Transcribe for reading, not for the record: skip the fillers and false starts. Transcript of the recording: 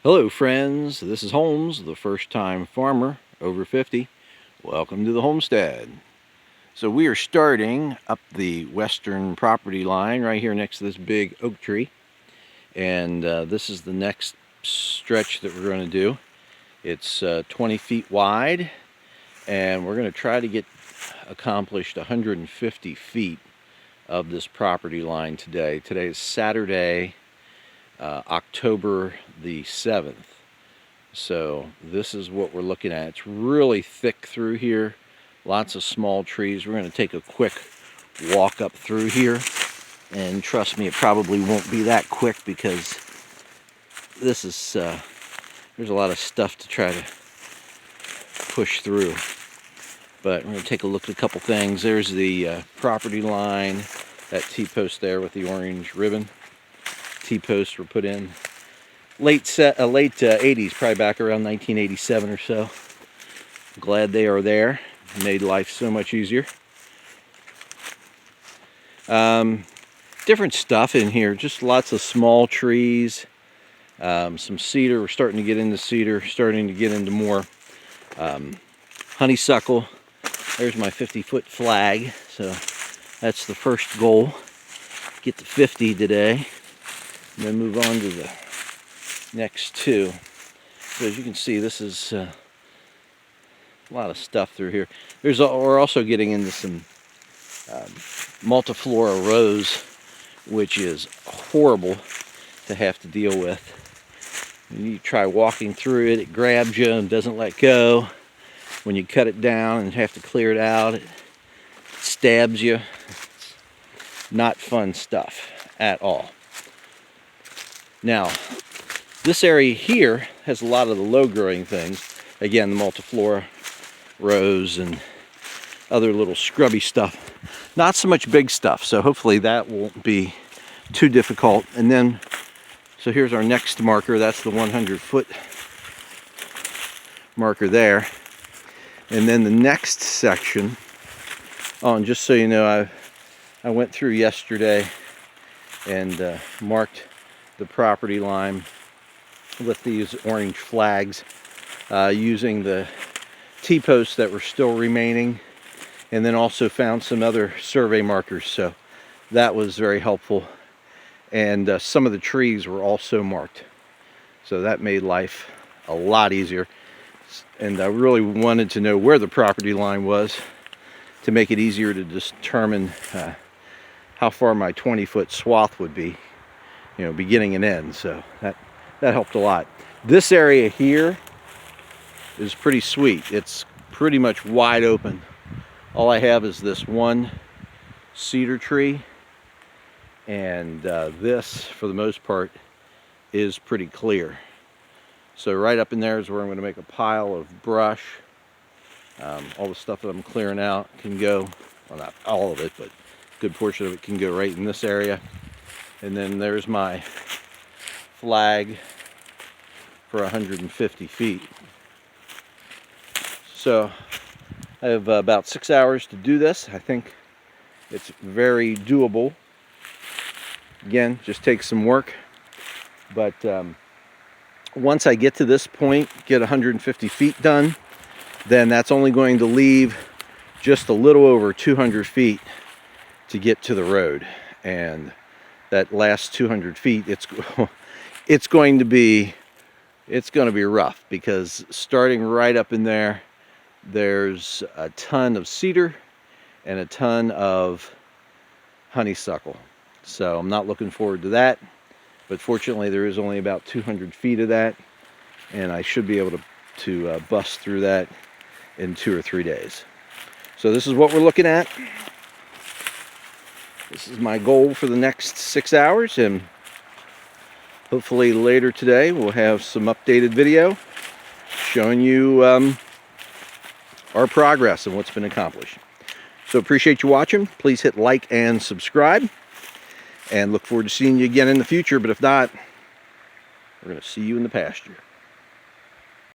Hello friends, this is Holmes, the first-time farmer, over 50. Welcome to the homestead. So we are starting up the western property line right here next to this big oak tree. And this is the next stretch that we're going to do. It's 20 feet wide, and we're going to try to get accomplished 150 feet of this property line today. Today is Saturday, October the 7th. So this is what we're looking at. It's really thick through here, lots of small trees. We're going to take a quick walk up through here, and trust me, it probably won't be that quick because this is there's a lot of stuff to try to push through. But we're going to take a look at a couple things. There's the property line, that T-post there with the orange ribbon. T-posts were put in late 80s, probably back around 1987 or so. Glad they are there. Made life so much easier. Different stuff in here, just lots of small trees, some cedar. We're starting to get into cedar, starting to get into more honeysuckle. There's my 50-foot flag, so that's the first goal. Get to 50 today, and then move on to the next two. So as you can see, this is a lot of stuff through here. We're also getting into some multiflora rose, which is horrible to have to deal with. When you try walking through it, it grabs you and doesn't let go. When you cut it down and have to clear it out, it stabs you. It's not fun stuff at all. Now, this area here has a lot of the low-growing things. Again, the multiflora rose and other little scrubby stuff. Not so much big stuff, so hopefully that won't be too difficult. And then, so here's our next marker. That's the 100-foot marker there. And then the next section, oh, and just so you know, I went through yesterday and marked the property line with these orange flags using the T-posts that were still remaining, and then also found some other survey markers, so that was very helpful. And some of the trees were also marked, so that made life a lot easier. And I really wanted to know where the property line was to make it easier to determine how far my 20-foot swath would be, you know, beginning and end. So that helped a lot. This area here is pretty sweet. It's pretty much wide open. All I have is this one cedar tree, and this, for the most part, is pretty clear. So right up in there is where I'm going to make a pile of brush. All the stuff that I'm clearing out can go, well, not all of it, but a good portion of it can go right in this area. And then there's my flag for 150 feet. So I have about 6 hours to do this. I think it's very doable. Again, just takes some work, but once I get to this point, get 150 feet done, then that's only going to leave just a little over 200 feet to get to the road. And that last 200 feet, it's going to be rough, because starting right up in there, there's a ton of cedar and a ton of honeysuckle. So I'm not looking forward to that. But fortunately, there is only about 200 feet of that, and I should be able to bust through that in 2 or 3 days. So this is what we're looking at. This is my goal for the next 6 hours, and hopefully later today we'll have some updated video showing you our progress and what's been accomplished. So appreciate you watching. Please hit like and subscribe, and look forward to seeing you again in the future. But if not, we're going to see you in the pasture.